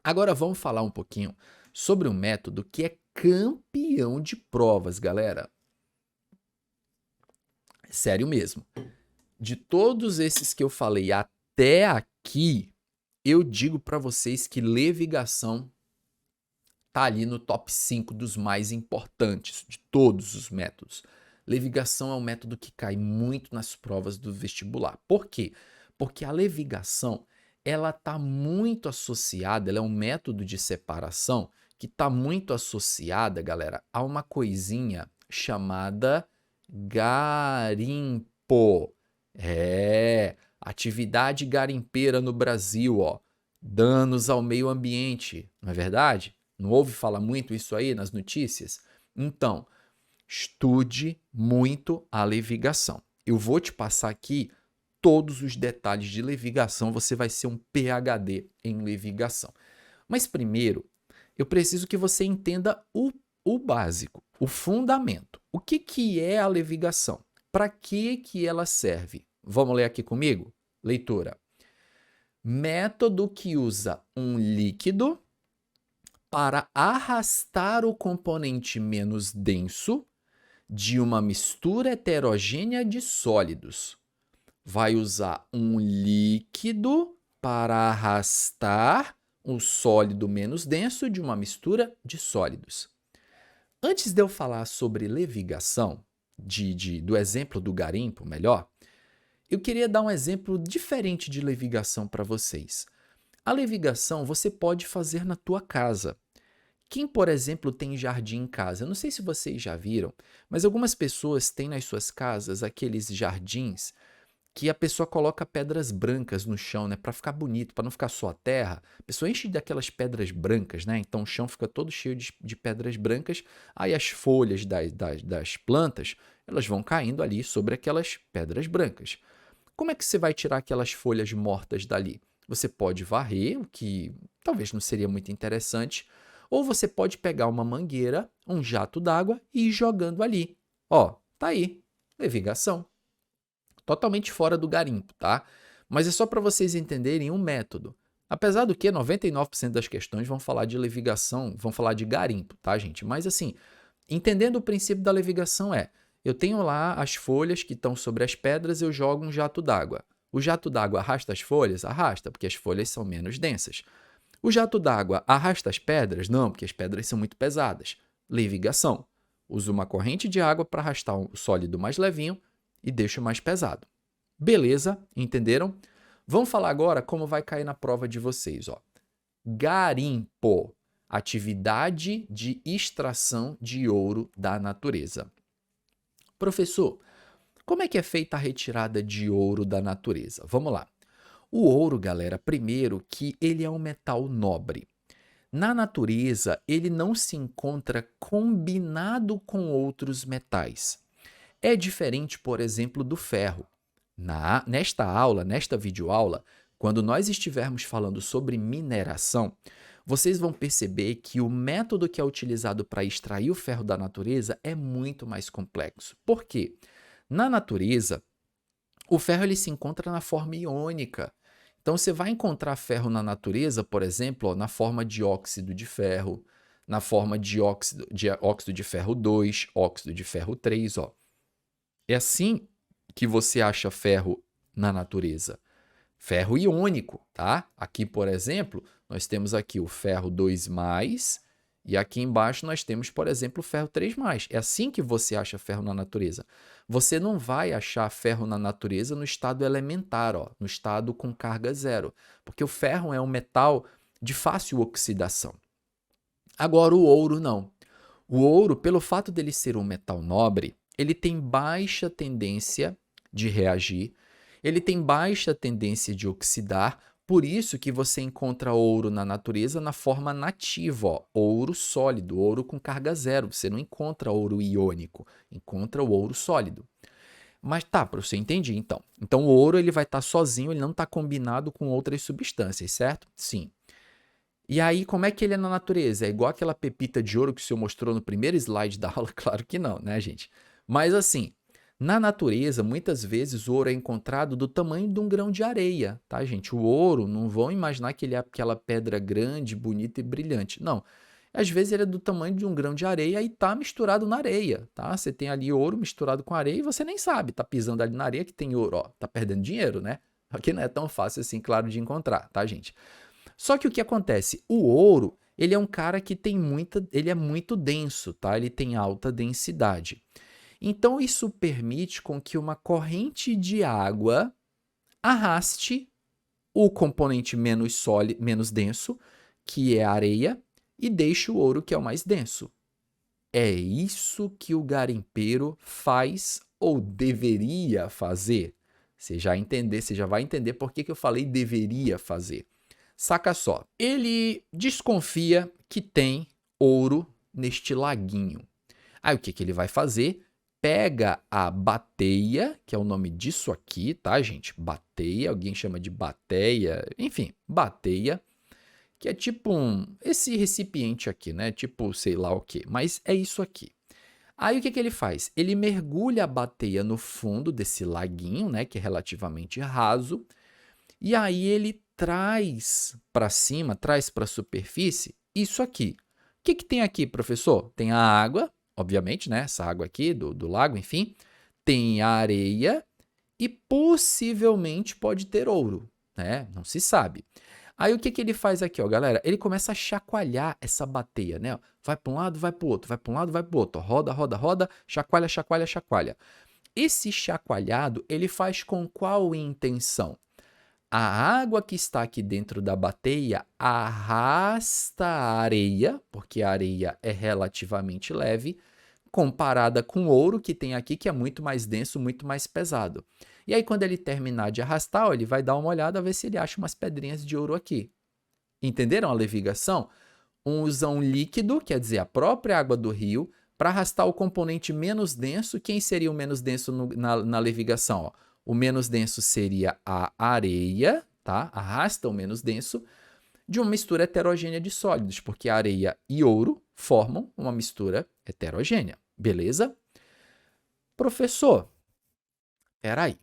Agora vamos falar um pouquinho sobre um método que é campeão de provas, galera. Sério mesmo. De todos esses que eu falei até aqui, eu digo para vocês que levigação tá ali no top 5 dos mais importantes de todos os métodos. Levigação é um método que cai muito nas provas do vestibular. Por quê? Porque a levigação, ela tá muito associada, ela é um método de separação que está muito associada, galera, a uma coisinha chamada garimpo. Atividade garimpeira no Brasil, ó. Danos ao meio ambiente, não é verdade? Não ouve falar muito isso aí nas notícias? Então, estude muito a levigação. Eu vou te passar aqui todos os detalhes de levigação, você vai ser um PhD em levigação. Mas primeiro, eu preciso que você entenda o básico, o fundamento. O que é a levigação? Para que ela serve? Vamos ler aqui comigo? Leitura. Método que usa um líquido para arrastar o componente menos denso de uma mistura heterogênea de sólidos. Vai usar um líquido para arrastar um sólido menos denso de uma mistura de sólidos. Antes de eu falar sobre levigação, do exemplo do garimpo, melhor, eu queria dar um exemplo diferente de levigação para vocês. A levigação você pode fazer na tua casa. Quem, por exemplo, tem jardim em casa, eu não sei se vocês já viram, mas algumas pessoas têm nas suas casas aqueles jardins que a pessoa coloca pedras brancas no chão, né, para ficar bonito, para não ficar só a terra. A pessoa enche daquelas pedras brancas, né? Então o chão fica todo cheio de pedras brancas, aí as folhas das plantas, elas vão caindo ali sobre aquelas pedras brancas. Como é que você vai tirar aquelas folhas mortas dali? Você pode varrer, o que talvez não seria muito interessante, ou você pode pegar uma mangueira, um jato d'água e ir jogando ali. Ó, tá aí, levigação. Totalmente fora do garimpo, tá? Mas é só para vocês entenderem um método. Apesar do que 99% das questões vão falar de levigação, vão falar de garimpo, tá, gente? Mas assim, entendendo o princípio da levigação eu tenho lá as folhas que estão sobre as pedras, eu jogo um jato d'água. O jato d'água arrasta as folhas? Arrasta, porque as folhas são menos densas. O jato d'água arrasta as pedras? Não, porque as pedras são muito pesadas. Levigação. Uso uma corrente de água para arrastar o sólido mais levinho e deixo mais pesado. Beleza? Entenderam? Vamos falar agora como vai cair na prova de vocês. Ó. Garimpo. Atividade de extração de ouro da natureza. Professor, como é que é feita a retirada de ouro da natureza? Vamos lá. O ouro, galera, primeiro que ele é um metal nobre. Na natureza, ele não se encontra combinado com outros metais. É diferente, por exemplo, do ferro. Nesta aula, nesta videoaula, quando nós estivermos falando sobre mineração, vocês vão perceber que o método que é utilizado para extrair o ferro da natureza é muito mais complexo. Por quê? Na natureza, o ferro ele se encontra na forma iônica. Então, você vai encontrar ferro na natureza, por exemplo, na forma de óxido de ferro, na forma de óxido de ferro 2, óxido de ferro 3. Ó. É assim que você acha ferro na natureza. Ferro iônico, tá? Aqui, por exemplo, nós temos aqui o ferro 2+, e aqui embaixo nós temos, por exemplo, o ferro 3+. É assim que você acha ferro na natureza. Você não vai achar ferro na natureza no estado elementar, ó, no estado com carga zero, porque o ferro é um metal de fácil oxidação. Agora, o ouro não. O ouro, pelo fato dele ser um metal nobre, ele tem baixa tendência de reagir, ele tem baixa tendência de oxidar, por isso que você encontra ouro na natureza na forma nativa, ó, ouro sólido, ouro com carga zero. Você não encontra ouro iônico, encontra o ouro sólido. Mas tá, para você entender então. Então o ouro ele vai estar sozinho, ele não está combinado com outras substâncias, certo? Sim. E aí, como é que ele é na natureza? É igual aquela pepita de ouro que o senhor mostrou no primeiro slide da aula? Claro que não, né, gente? Mas assim, Na natureza, muitas vezes o ouro é encontrado do tamanho de um grão de areia, tá, gente? O ouro, não vão imaginar que ele é aquela pedra grande, bonita e brilhante. Não. Às vezes ele é do tamanho de um grão de areia e está misturado na areia, tá? Você tem ali ouro misturado com areia e você nem sabe, tá pisando ali na areia que tem ouro, ó, tá perdendo dinheiro, né? Aqui não é tão fácil assim, claro, de encontrar, tá, gente? Só que o que acontece? O ouro, ele é um cara que tem ele é muito denso, tá? Ele tem alta densidade. Então isso permite com que uma corrente de água arraste o componente menos sólido, menos denso, que é a areia, e deixe o ouro, que é o mais denso. É isso que o garimpeiro faz ou deveria fazer. Você já vai entender por que eu falei deveria fazer. Saca só, ele desconfia que tem ouro neste laguinho. Aí o que ele vai fazer? Pega a bateia, que é o nome disso aqui, tá, gente? Bateia, alguém chama de bateia, enfim, bateia, que é tipo esse recipiente aqui, né? Tipo, sei lá o quê, mas é isso aqui. Aí o que ele faz? Ele mergulha a bateia no fundo desse laguinho, né, que é relativamente raso, e aí ele traz para cima, traz para a superfície isso aqui. O que tem aqui, professor? Tem a água, obviamente, né? Essa água aqui do lago, enfim. Tem a areia e possivelmente pode ter ouro, né? Não se sabe. Aí o que ele faz aqui, ó, galera? Ele começa a chacoalhar essa bateia, né? Vai para um lado, vai para o outro, vai para um lado, vai para o outro. Roda, roda, roda, chacoalha, chacoalha, chacoalha. Esse chacoalhado, ele faz com qual intenção? A água que está aqui dentro da bateia arrasta a areia, porque a areia é relativamente leve, comparada com o ouro que tem aqui, que é muito mais denso, muito mais pesado. E aí, quando ele terminar de arrastar, ó, ele vai dar uma olhada, ver se ele acha umas pedrinhas de ouro aqui. Entenderam a levigação? Usa um líquido, quer dizer, a própria água do rio, para arrastar o componente menos denso. Quem seria o menos denso na levigação? Ó? O menos denso seria a areia, tá? Arrasta o menos denso de uma mistura heterogênea de sólidos, porque areia e ouro formam uma mistura heterogênea, beleza? Professor, peraí.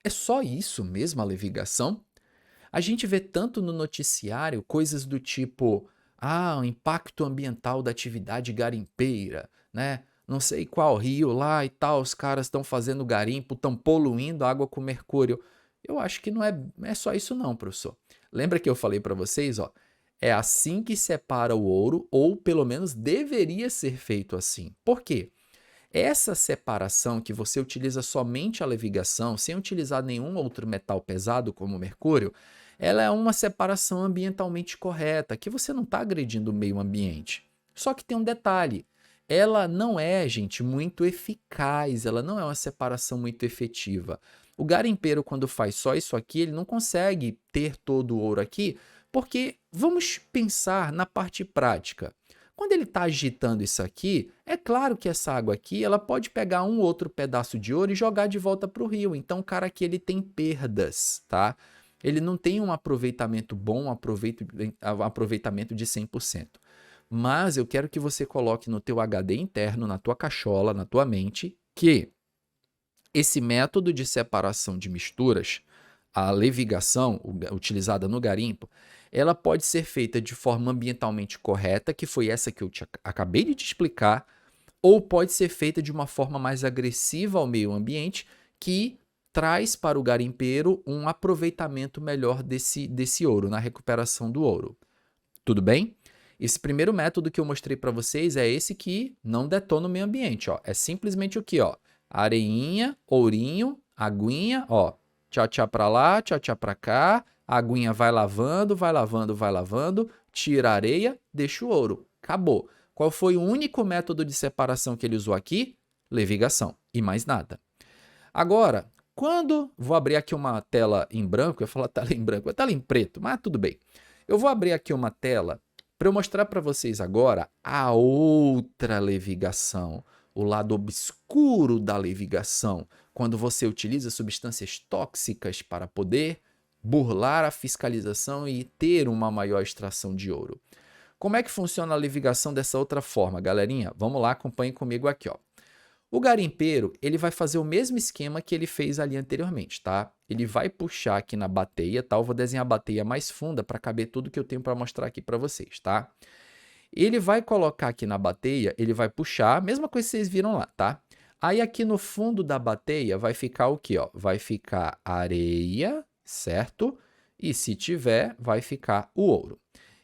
É só isso mesmo a levigação? A gente vê tanto no noticiário coisas do tipo, o impacto ambiental da atividade garimpeira, né? Não sei qual rio lá e tal, os caras estão fazendo garimpo, estão poluindo a água com mercúrio. Eu acho que não é só isso não, professor. Lembra que eu falei para vocês, ó, é assim que separa o ouro, ou pelo menos deveria ser feito assim. Por quê? Essa separação que você utiliza somente a levigação, sem utilizar nenhum outro metal pesado como o mercúrio, ela é uma separação ambientalmente correta, que você não está agredindo o meio ambiente. Só que tem um detalhe, ela não é, gente, muito eficaz, ela não é uma separação muito efetiva. O garimpeiro, quando faz só isso aqui, ele não consegue ter todo o ouro aqui, porque vamos pensar na parte prática. Quando ele está agitando isso aqui, é claro que essa água aqui ela pode pegar um outro pedaço de ouro e jogar de volta para o rio. Então, o cara aqui ele tem perdas, tá? Ele não tem um aproveitamento bom, um aproveitamento de 100%. Mas eu quero que você coloque no teu HD interno, na tua cachola, na tua mente, que esse método de separação de misturas, a levigação utilizada no garimpo, ela pode ser feita de forma ambientalmente correta, que foi essa que eu acabei de te explicar, ou pode ser feita de uma forma mais agressiva ao meio ambiente, que traz para o garimpeiro um aproveitamento melhor desse ouro, na recuperação do ouro. Tudo bem? Esse primeiro método que eu mostrei para vocês é esse que não detona o meio ambiente. Ó. É simplesmente o que? Ó, areinha, ourinho, aguinha, ó, tchau, tchau para lá, tchau, tchau para cá, a aguinha vai lavando, vai lavando, vai lavando, tira a areia, deixa o ouro. Acabou. Qual foi o único método de separação que ele usou aqui? Levigação e mais nada. Agora, quando vou abrir aqui uma tela em branco, eu falo tela em branco, é tela em preto, mas tudo bem. Eu vou abrir aqui uma tela para eu mostrar para vocês agora a outra levigação, o lado obscuro da levigação, quando você utiliza substâncias tóxicas para poder burlar a fiscalização e ter uma maior extração de ouro. Como é que funciona a levigação dessa outra forma, galerinha? Vamos lá, acompanhem comigo aqui, ó. O garimpeiro, ele vai fazer o mesmo esquema que ele fez ali anteriormente, tá? Ele vai puxar aqui na bateia, tá? Eu vou desenhar a bateia mais funda para caber tudo que eu tenho para mostrar aqui para vocês, tá? Ele vai colocar aqui na bateia, ele vai puxar, mesma coisa que vocês viram lá, tá? Aí aqui no fundo da bateia vai ficar o quê, ó? Vai ficar areia, certo? E se tiver, vai ficar o ouro.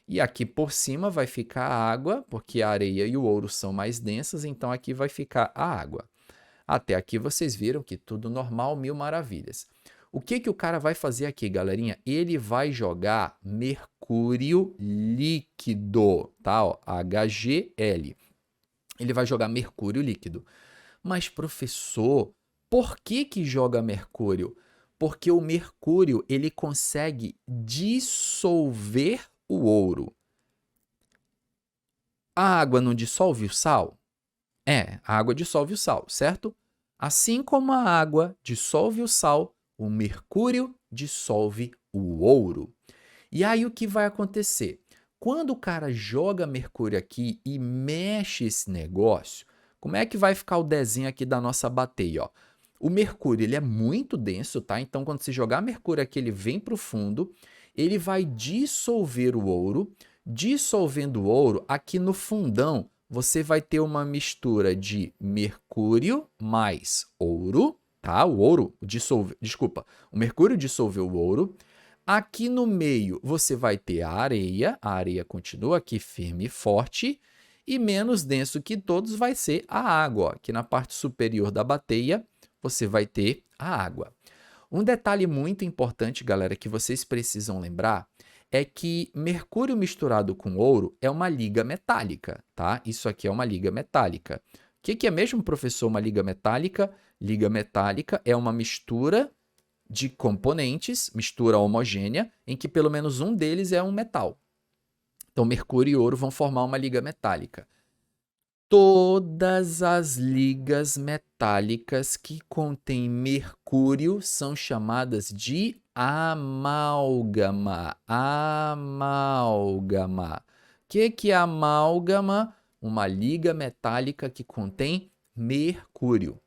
E aqui por cima vai ficar a água, porque a areia e o ouro são mais densas, então aqui vai ficar a água. Até aqui vocês viram que tudo normal, mil maravilhas. O que que o cara vai fazer aqui, galerinha? Ele vai jogar mercúrio líquido, tá? Ó, HGL. Ele vai jogar mercúrio líquido. Mas, professor, por que que joga mercúrio? Porque o mercúrio, ele consegue dissolver o ouro. A água não dissolve o sal? É, a água dissolve o sal, certo? Assim como a água dissolve o sal, o mercúrio dissolve o ouro. E aí o que vai acontecer? Quando o cara joga mercúrio aqui e mexe esse negócio, como é que vai ficar o desenho aqui da nossa bateia? Ó? O mercúrio ele é muito denso, tá? Então, quando você jogar mercúrio aqui, ele vem para o fundo, ele vai dissolver o ouro. Dissolvendo o ouro, aqui no fundão, você vai ter uma mistura de mercúrio mais ouro, tá? O ouro dissolve, desculpa, o mercúrio dissolveu o ouro. Aqui no meio você vai ter a areia continua aqui firme e forte, e menos denso que todos vai ser a água. Aqui na parte superior da bateia você vai ter a água. Um detalhe muito importante, galera, que vocês precisam lembrar é que mercúrio misturado com ouro é uma liga metálica, tá? Isso aqui é uma liga metálica. O que é mesmo, professor, uma liga metálica? Liga metálica é uma mistura de componentes, mistura homogênea, em que pelo menos um deles é um metal. Então, mercúrio e ouro vão formar uma liga metálica. Todas as ligas metálicas que contêm mercúrio são chamadas de amálgama. Amálgama. O que é amálgama? Uma liga metálica que contém mercúrio.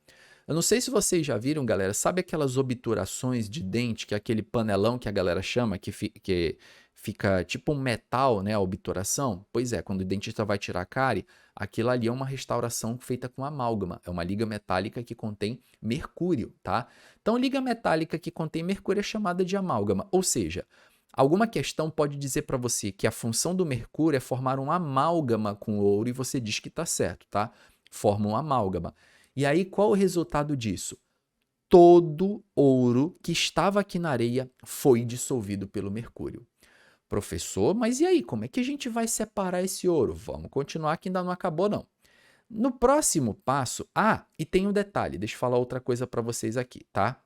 Eu não sei se vocês já viram, galera, sabe aquelas obturações de dente, que é aquele panelão que a galera chama, que fica tipo um metal, né, a obturação? Pois é, quando o dentista vai tirar a cárie, aquilo ali é uma restauração feita com amálgama, é uma liga metálica que contém mercúrio, tá? Então, liga metálica que contém mercúrio é chamada de amálgama, ou seja, alguma questão pode dizer para você que a função do mercúrio é formar um amálgama com o ouro e você diz que está certo, tá? Forma um amálgama. E aí, qual o resultado disso? Todo ouro que estava aqui na areia foi dissolvido pelo mercúrio. Professor, mas e aí, como é que a gente vai separar esse ouro? Vamos continuar que ainda não acabou não. No próximo passo, e tem um detalhe, deixa eu falar outra coisa para vocês aqui, tá?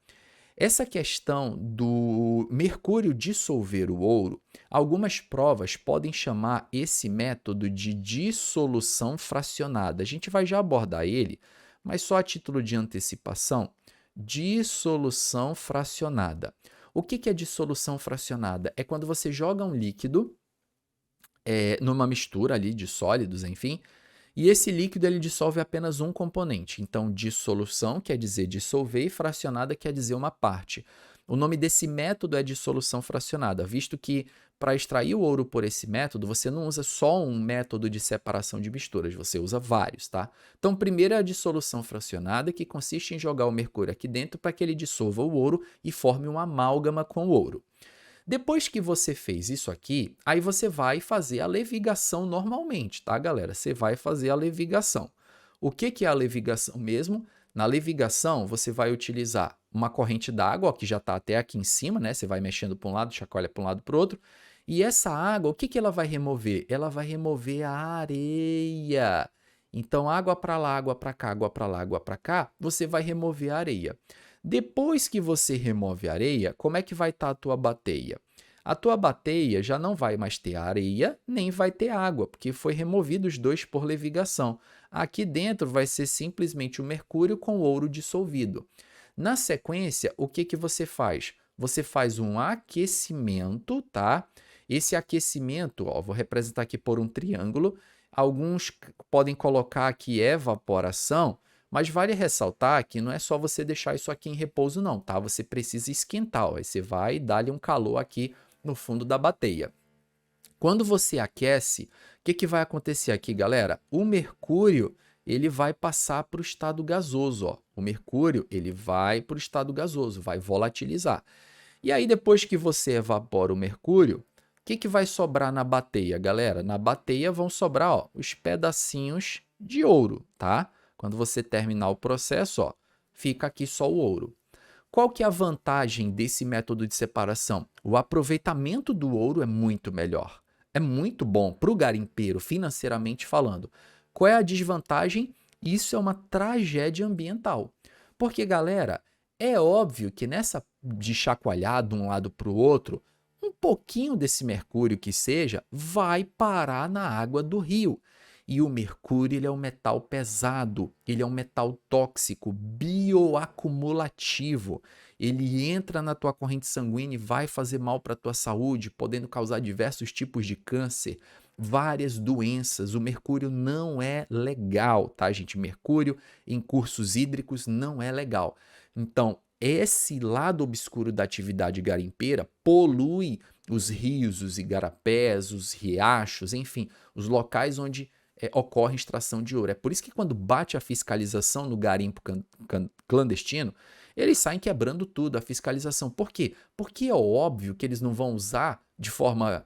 Essa questão do mercúrio dissolver o ouro, algumas provas podem chamar esse método de dissolução fracionada. A gente vai já abordar ele, mas só a título de antecipação, dissolução fracionada. O que é dissolução fracionada? É quando você joga um líquido numa mistura ali de sólidos, enfim, e esse líquido ele dissolve apenas um componente. Então, dissolução quer dizer dissolver e fracionada quer dizer uma parte. O nome desse método é dissolução fracionada, visto que para extrair o ouro por esse método, você não usa só um método de separação de misturas, você usa vários, tá? Então, primeiro é a dissolução fracionada, que consiste em jogar o mercúrio aqui dentro para que ele dissolva o ouro e forme uma amálgama com o ouro. Depois que você fez isso aqui, aí você vai fazer a levigação normalmente, tá, galera? Você vai fazer a levigação. O que é a levigação mesmo? Na levigação, você vai utilizar uma corrente d'água, que já está até aqui em cima, né? Você vai mexendo para um lado, chacoalha para um lado para o outro. E essa água, o que ela vai remover? Ela vai remover a areia. Então, água para lá, água para cá, água para lá, água para cá, você vai remover a areia. Depois que você remove a areia, como é que vai estar a tua bateia? A tua bateia já não vai mais ter areia, nem vai ter água, porque foi removido os dois por levigação. Aqui dentro vai ser simplesmente o mercúrio com o ouro dissolvido. Na sequência, o que você faz? Você faz um aquecimento, tá? Esse aquecimento, ó, vou representar aqui por um triângulo. Alguns podem colocar aqui evaporação, Mas vale ressaltar que não é só você deixar isso aqui em repouso não, tá? Você precisa esquentar, ó. Aí você vai dar-lhe um calor aqui no fundo da bateia. Quando você aquece, o que, que vai acontecer aqui, galera? O mercúrio ele vai passar para o estado gasoso. Ó. O mercúrio ele vai para o estado gasoso, vai volatilizar. E aí, depois que você evapora o mercúrio, o que, que vai sobrar na bateia, galera? Na bateia vão sobrar ó, os pedacinhos de ouro, tá? Quando você terminar o processo, ó, fica aqui só o ouro. Qual que é a vantagem desse método de separação? O aproveitamento do ouro é muito melhor. É muito bom para o garimpeiro, financeiramente falando. Qual é a desvantagem? Isso é uma tragédia ambiental. Porque, galera, é óbvio que nessa de chacoalhar de um lado para o outro, um pouquinho desse mercúrio que seja vai parar na água do rio. E o mercúrio ele é um metal pesado, ele é um metal tóxico, bioacumulativo. Ele entra na tua corrente sanguínea e vai fazer mal para a tua saúde, podendo causar diversos tipos de câncer, várias doenças. O mercúrio não é legal, tá, gente? Mercúrio em cursos hídricos não é legal. Então, esse lado obscuro da atividade garimpeira polui os rios, os igarapés, os riachos, enfim, os locais onde ocorre extração de ouro. É por isso que quando bate a fiscalização no garimpo clandestino, eles saem quebrando tudo, a fiscalização. Por quê? Porque é óbvio que eles não vão usar de forma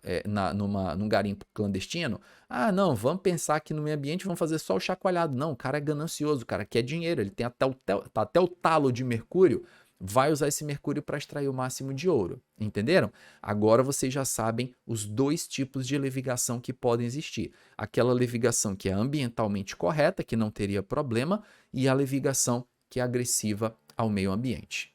num garimpo clandestino. Ah, não, vamos pensar que no meio ambiente vão fazer só o chacoalhado. Não, o cara é ganancioso, o cara quer dinheiro, ele tem até o talo de mercúrio, vai usar esse mercúrio para extrair o máximo de ouro. Entenderam? Agora vocês já sabem os dois tipos de levigação que podem existir. Aquela levigação que é ambientalmente correta, que não teria problema, e a levigação que é agressiva ao meio ambiente.